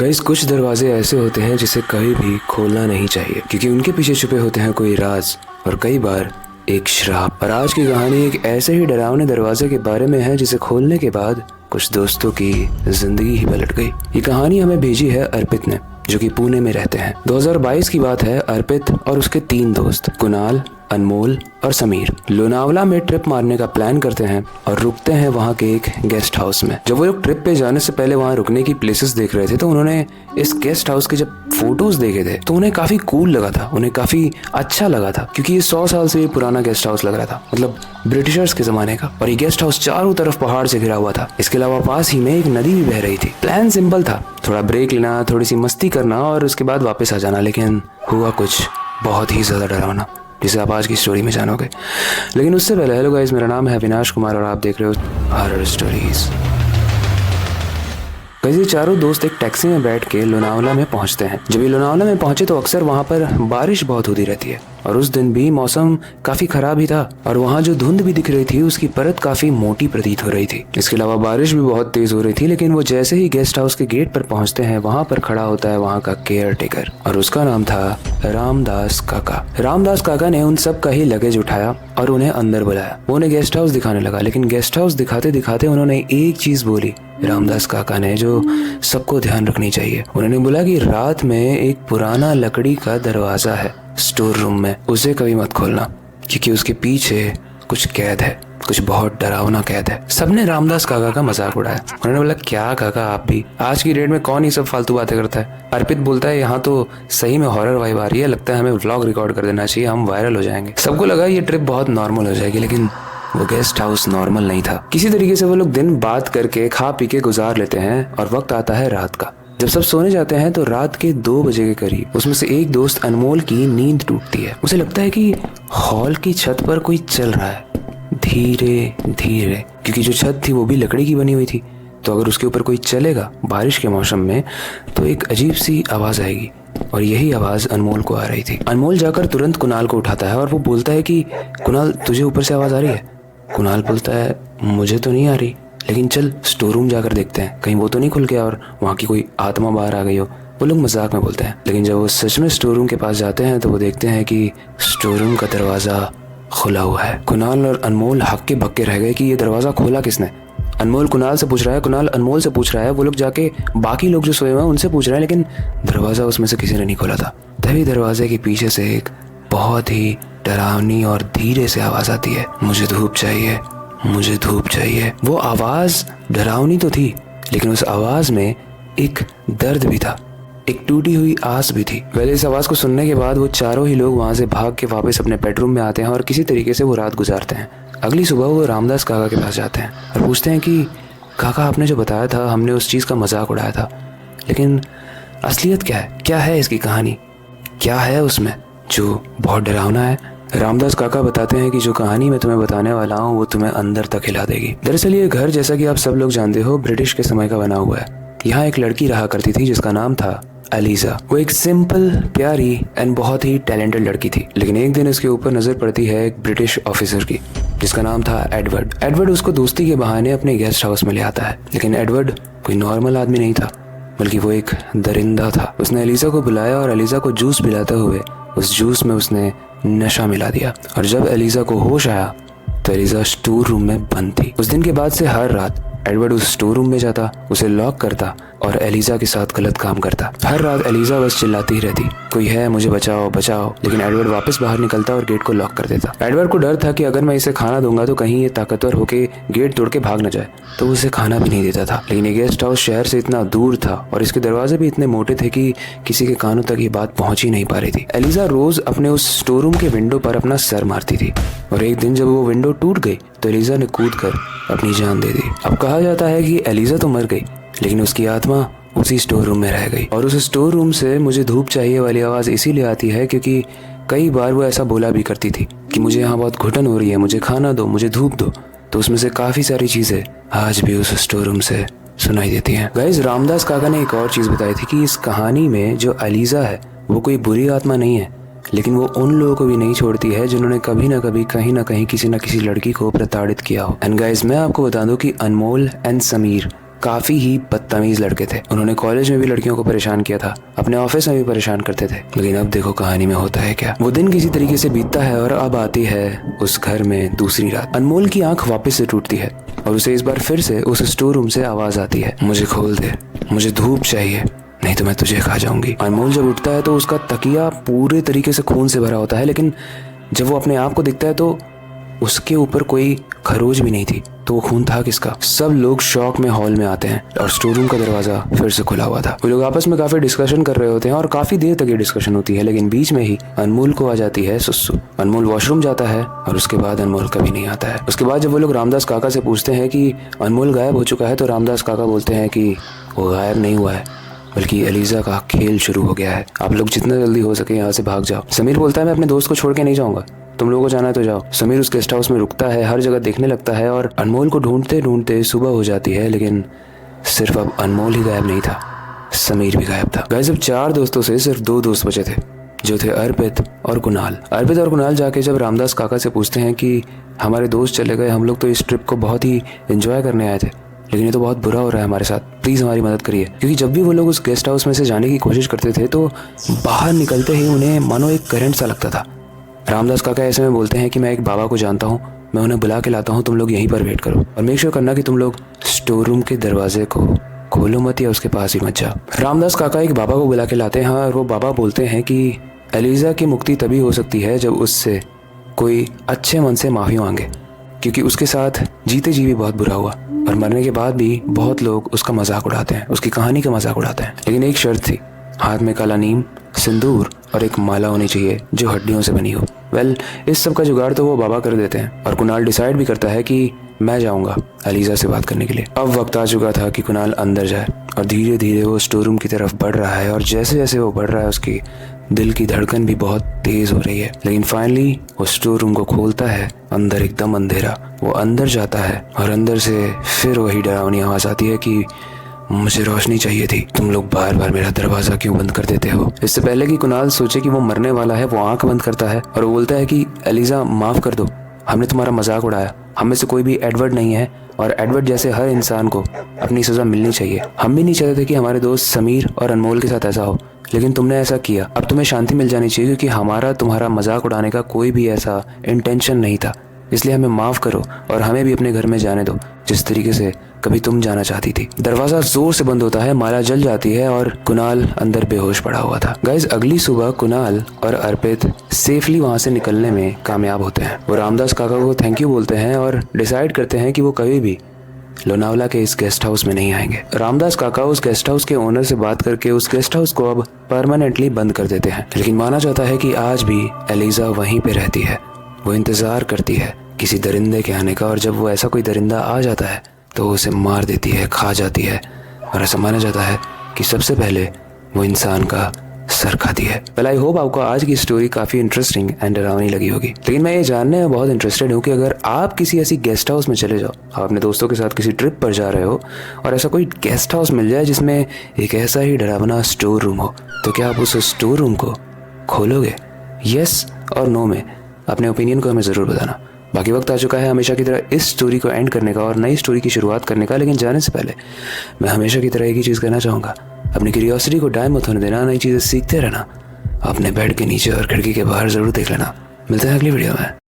Guys, कुछ दरवाजे ऐसे होते हैं जिसे कभी भी खोलना नहीं चाहिए क्योंकि उनके पीछे छुपे होते हैं कोई राज और कई बार एक श्राप। और आज की कहानी एक ऐसे ही डरावने दरवाजे के बारे में है जिसे खोलने के बाद कुछ दोस्तों की जिंदगी ही पलट गई। ये कहानी हमें भेजी है अर्पित ने, जो कि पुणे में रहते हैं। 2022 की बात है। अर्पित और उसके 3 दोस्त कुणाल, अनमोल और समीर लोनावला में ट्रिप मारने का प्लान करते हैं और रुकते हैं वहाँ के एक गेस्ट हाउस में। जब वो लोग ट्रिप पे जाने से पहले वहाँ रुकने की प्लेसेस देख रहे थे तो उन्होंने इस गेस्ट हाउस के जब फोटोज देखे थे तो उन्हें काफी कूल लगा था, उन्हें काफी अच्छा लगा था क्योंकि ये 100 साल से भी पुराना गेस्ट हाउस लग रहा था, मतलब ब्रिटिशर्स के जमाने का। और ये गेस्ट हाउस चारों तरफ पहाड़ से घिरा हुआ था। इसके अलावा पास ही में एक नदी भी बह रही थी। प्लान सिंपल था, थोड़ा ब्रेक लेना, थोड़ी सी मस्ती करना और उसके बाद वापस आ जाना। लेकिन हुआ कुछ बहुत ही ज्यादा डरावना जिसे आप आज की स्टोरी में जानोगे। लेकिन उससे पहले हेलो गाइस, मेरा नाम है अविनाश कुमार और आप देख रहे हो हॉरर स्टोरीज। ये चारों दोस्त एक टैक्सी में बैठ के लोनावला में पहुंचते हैं। जब ये लोनावला में पहुंचे तो अक्सर वहां पर बारिश बहुत होती रहती है और उस दिन भी मौसम काफी खराब ही था और वहां जो धुंध भी दिख रही थी उसकी परत काफी मोटी प्रतीत हो रही थी। इसके अलावा बारिश भी बहुत तेज हो रही थी। लेकिन वो जैसे ही गेस्ट हाउस के गेट पर पहुंचते हैं वहां पर खड़ा होता है वहां का केयर टेकर और उसका नाम था रामदास काका। रामदास काका ने उन सब का ही लगेज उठाया और उन्हें अंदर बुलाया। वो उन्हें गेस्ट हाउस दिखाने लगा। लेकिन गेस्ट हाउस दिखाते दिखाते उन्होंने एक चीज बोली रामदास काका ने, जो सबको ध्यान रखनी चाहिए। उन्होंने बोला कि रात में एक पुराना लकड़ी का दरवाजा है स्टोर रूम में, उसे कभी मत खोलना क्योंकि उसके पीछे कुछ कैद है, कुछ बहुत डरावना कैद है। सबने रामदास काका का मजाक उड़ाया। उन्होंने बोला क्या काका, आप भी आज की डेट में कौन ही सब फालतू बातें करता है। अर्पित बोलता है यहाँ तो सही में हॉरर वाइब आ रही है, लगता है हमें व्लॉग रिकॉर्ड कर देना चाहिए, हम वायरल हो जाएंगे। सबको लगा ये ट्रिप बहुत नॉर्मल हो जाएगी, लेकिन वो गेस्ट हाउस नॉर्मल नहीं था। किसी तरीके से वो लोग दिन बात करके खा पी के गुजार लेते हैं और वक्त आता है रात का। जब सब सोने जाते हैं तो रात के 2 बजे के करीब उसमें से एक दोस्त अनमोल की नींद टूटती है। उसे लगता है कि हॉल की छत पर कोई चल रहा है धीरे धीरे, क्योंकि जो छत थी वो भी लकड़ी की बनी हुई थी। तो अगर उसके ऊपर कोई चलेगा बारिश के मौसम में तो एक अजीब सी आवाज आएगी और यही आवाज अनमोल को आ रही थी। अनमोल जाकर तुरंत कुणाल को उठाता है और वो बोलता है कि कुणाल तुझे ऊपर से आवाज आ रही है। कुणाल बोलता है मुझे तो नहीं आ रही, लेकिन चल स्टोर रूम जाकर देखते हैं, कहीं वो तो नहीं खुल गया और वहाँ की कोई आत्मा बाहर आ गई हो। वो लोग मजाक में बोलते हैं। लेकिन जब वो सच में स्टोर रूम के पास जाते हैं तो वो देखते हैं कि स्टोर रूम का दरवाजा खुला हुआ है। कुणाल और अनमोल हक्के बक्के रह गए कि ये दरवाजा खोला किसने। अनमोल कुणाल से पूछ रहा है, कुणाल अनमोल से पूछ रहा है, वो लोग जाके बाकी लोग जो सोए हुए हैं उनसे पूछ रहे हैं, लेकिन दरवाजा उसमें से किसी ने नहीं खोला था। तभी दरवाजे के पीछे से एक बहुत ही डरावनी और धीरे से आवाज आती है, मुझे धूप चाहिए, मुझे धूप चाहिए। वो आवाज डरावनी तो थी लेकिन उस आवाज में एक दर्द भी था, एक टूटी हुई आस भी थी। पहले इस आवाज को सुनने के बाद वो चारों ही लोग वहां से भाग के वापस अपने बेडरूम में आते हैं और किसी तरीके से वो रात गुजारते हैं। अगली सुबह वो रामदास काका के पास जाते हैं और पूछते हैं कि काका आपने जो बताया था हमने उस चीज का मजाक उड़ाया था, लेकिन असलियत क्या है इसकी कहानी, क्या है उसमें जो बहुत डरावना है। रामदास काका बताते हैं कि जो कहानी मैं तुम्हें बताने वाला हूँ वो तुम्हें अंदर तक हिला देगी। दरअसल ये घर, जैसा कि आप सब लोग जानते हो, ब्रिटिश के समय का बना हुआ है। यहाँ एक लड़की रहा करती थी जिसका नाम था एलिजा। वो एक सिंपल, प्यारी एंड बहुत ही टैलेंटेड लड़की थी। लेकिन एक दिन उसके ऊपर नजर पड़ती है एक ब्रिटिश ऑफिसर की जिसका नाम था एडवर्ड। एडवर्ड उसको दोस्ती के बहाने अपने गेस्ट हाउस में ले आता है। लेकिन एडवर्ड कोई नॉर्मल आदमी नहीं था, बल्कि वो एक दरिंदा था। उसने एलिजा को बुलाया और एलिजा को जूस पिलाते हुए उस जूस में उसने नशा मिला दिया। और जब एलिजा को होश आया तो एलिजा स्टोर रूम में बंद थी। उस दिन के बाद से हर रात एडवर्ड उस स्टोर रूम में जाता, उसे लॉक करता और एलिजा के साथ गलत काम करता। हर रात एलिजा बस चिल्लाती ही रहती, कोई है, मुझे बचाओ बचाओ। लेकिन एडवर्ड वापस बाहर निकलता और गेट को लॉक कर देता। एडवर्ड को डर था कि अगर मैं इसे खाना दूंगा तो कहीं ये ताकतवर होके गेट तोड़ के भाग न जाए, तो उसे खाना भी नहीं देता था। लेकिन ये गेस्ट हाउस शहर से इतना दूर था और इसके दरवाजे भी इतने मोटे थे कि किसी के कानों तक ये बात पहुंच ही नहीं पा रही थी। एलिजा रोज अपने उस स्टोर रूम के विंडो पर अपना सर मारती थी और एक दिन जब वो विंडो टूट गई तो एलिजा ने कूद कर अपनी जान दे दी। अब कहा जाता है कि एलिजा तो मर गई लेकिन उसकी आत्मा उसी स्टोर रूम में रह गई। और उस स्टोर रूम से मुझे धूप चाहिए वाली आवाज इसीलिए आती है क्योंकि कई बार वो ऐसा बोला भी करती थी कि मुझे यहाँ बहुत घुटन हो रही है, मुझे खाना दो, मुझे धूप दो। तो उसमें से काफी सारी चीजें आज भी उस स्टोर रूम से सुनाई देती हैं। गाइस, रामदास काका ने एक और चीज बताई थी कि इस कहानी में जो एलिजा है वो कोई बुरी आत्मा नहीं है, लेकिन वो उन लोगों को भी नहीं छोड़ती है जिन्होंने कभी ना कभी कहीं ना कहीं किसी ना किसी लड़की को प्रताड़ित किया हो। एंड गाइस, मैं आपको बता दूं कि अनमोल एंड समीर काफी ही बदतमीज लड़के थे। उन्होंने कॉलेज में भी लड़कियों को परेशान किया था, अपने ऑफिस में भी परेशान करते थे। लेकिन अब देखो कहानी में होता है क्या। वो दिन किसी तरीके से बीतता है और अब आती है उस घर में दूसरी रात। अनमोल की आंख वापस से टूटती है और उसे इस बार फिर से उस स्टोर रूम से आवाज आती है, मुझे खोल दे, मुझे धूप चाहिए, नहीं तो मैं तुझे खा जाऊंगी। अनमोल जब उठता है तो उसका तकिया पूरे तरीके से खून से भरा होता है, लेकिन जब वो अपने आप को दिखता है तो उसके ऊपर कोई खरोच भी नहीं थी। तो वो खून था किसका? सब लोग शॉक में हॉल में आते हैं और स्टोर रूम का दरवाजा फिर से खुला हुआ था। वो लोग आपस में काफी डिस्कशन कर रहे होते हैं और काफी देर तक ये डिस्कशन होती है, लेकिन बीच में ही अनमोल को आ जाती है सुस्सू। अनमोल वॉशरूम जाता है और उसके बाद अनमोल कभी नहीं आता है। उसके बाद जब वो लोग रामदास काका से पूछते हैं कि अनमोल गायब हो चुका है, तो रामदास काका बोलते हैं कि वो गायब नहीं हुआ है, बल्कि एलिजा का खेल शुरू हो गया है। आप लोग जितना जल्दी हो सके यहाँ से भाग जाओ। समीर बोलता है मैं अपने दोस्त को छोड़ के नहीं जाऊंगा, तुम लोगों को जाना है तो जाओ। समीर उस गेस्ट हाउस में रुकता है, हर जगह देखने लगता है और अनमोल को ढूंढते ढूंढते सुबह हो जाती है। लेकिन सिर्फ अब अनमोल ही गायब नहीं था, समीर भी गायब था। गाइस अब 4 दोस्तों से सिर्फ 2 दोस्त बचे थे, जो थे अर्पित और कुणाल। अर्पित और कुणाल जाके जब रामदास काका से पूछते हैं कि हमारे दोस्त चले गए, हम लोग तो इस ट्रिप को बहुत ही एंजॉय करने आए थे, लेकिन ये तो बहुत बुरा हो रहा है हमारे साथ, प्लीज़ हमारी मदद करिए। क्योंकि जब भी वो लोग उस गेस्ट हाउस में से जाने की कोशिश करते थे तो बाहर निकलते ही उन्हें मानो एक करंट सा लगता था। रामदास काका ऐसे में बोलते हैं कि मैं एक बाबा को जानता हूँ, मैं उन्हें बुला के लाता हूँ, तुम लोग यहीं पर वेट करो और मेक श्योर करना कि तुम लोग स्टोर रूम के दरवाजे को खोलो मत या उसके पास ही मत जाओ। रामदास काका एक बाबा को बुला के लाते हैं और वो बाबा बोलते हैं कि एलिजा की मुक्ति तभी हो सकती है जब उससे कोई अच्छे मन से माफ़ी मांगे, क्योंकि उसके साथ जीते जी भी बहुत बुरा हुआ और मरने के बाद भी बहुत लोग उसका मजाक उड़ाते हैं, उसकी कहानी का मजाक उड़ाते हैं। लेकिन एक शर्त थी, हाथ में काला नीम, सिंदूर और एक माला होनी चाहिए जो हड्डियों से बनी हो। इस सब का जुगाड़ तो वो बाबा कर देते हैं और कुणाल डिसाइड भी करता है कि मैं जाऊंगा एलिजा से बात करने के लिए। अब वक्त आ चुका था कि कुणाल अंदर जाए और धीरे धीरे वो स्टोर रूम की तरफ बढ़ रहा है और जैसे जैसे वो बढ़ रहा है उसकी दिल की धड़कन भी बहुत तेज हो रही है। लेकिन फाइनली वो स्टोर रूम को खोलता है, अंदर एकदम अंधेरा। वो अंदर जाता है और अंदर से फिर वही डरावनी आवाज आती है कि मुझे रोशनी चाहिए थी, तुम लोग बार बार मेरा दरवाजा क्यों बंद कर देते हो। इससे पहले कि कुणाल सोचे कि वो मरने वाला है, वो आंख बंद करता है और वो बोलता है कि एलिजा माफ कर दो, हमने तुम्हारा मजाक उड़ाया, हम में से कोई भी एडवर्ड नहीं है और एडवर्ड जैसे हर इंसान को अपनी सजा मिलनी चाहिए। हम भी नहीं चाहते थे कि हमारे दोस्त समीर और अनमोल के साथ ऐसा हो, लेकिन तुमने ऐसा किया। अब तुम्हें शांति मिल जानी चाहिए, क्योंकि हमारा तुम्हारा मजाक उड़ाने का कोई भी ऐसा इंटेंशन नहीं था, इसलिए हमें माफ करो और हमें भी अपने घर में जाने दो जिस तरीके से कभी तुम जाना चाहती थी। दरवाजा जोर से बंद होता है, माला जल जाती है और कुणाल अंदर बेहोश पड़ा हुआ था। गाइस अगली सुबह कुणाल और अर्पित सेफली वहां से निकलने में कामयाब होते हैं। वो रामदास काका को थैंक यू बोलते हैं और डिसाइड करते हैं कि वो कभी भी लोनावला के इस गेस्ट हाउस में नहीं आएंगे। रामदास काका उस गेस्ट हाउस के ओनर से बात करके उस गेस्ट हाउस को अब परमानेंटली बंद कर देते हैं, लेकिन माना जाता है कि आज भी एलिजा वहीं पे रहती है। वो इंतजार करती है किसी दरिंदे के आने का और जब वो ऐसा कोई दरिंदा आ जाता है तो उसे मार देती है, खा जाती है और ऐसा माना जाता है कि सबसे पहले वो इंसान का सर खाती है। वेल आई होप आपको आज की स्टोरी काफ़ी इंटरेस्टिंग एंड डरावनी लगी होगी, लेकिन मैं ये जानने में बहुत इंटरेस्टेड हूँ कि अगर आप किसी ऐसी गेस्ट हाउस में चले जाओ, आप अपने दोस्तों के साथ किसी ट्रिप पर जा रहे हो और ऐसा कोई गेस्ट हाउस मिल जाए जिसमें एक ऐसा ही डरावना स्टोर रूम हो, तो क्या आप उस स्टोर रूम को खोलोगे? यस और नो में अपने ओपिनियन को हमें ज़रूर बताना। बाकी वक्त आ चुका है हमेशा की तरह इस स्टोरी को एंड करने का और नई स्टोरी की शुरुआत करने का, लेकिन जाने से पहले मैं हमेशा की तरह एक ही चीज़ कहना चाहूँगा, अपनी क्यूरियोसिटी को डाय मत होने देना, नई चीज़ें सीखते रहना, अपने बेड के नीचे और खिड़की के बाहर ज़रूर देख लेना। मिलते हैं अगली वीडियो में।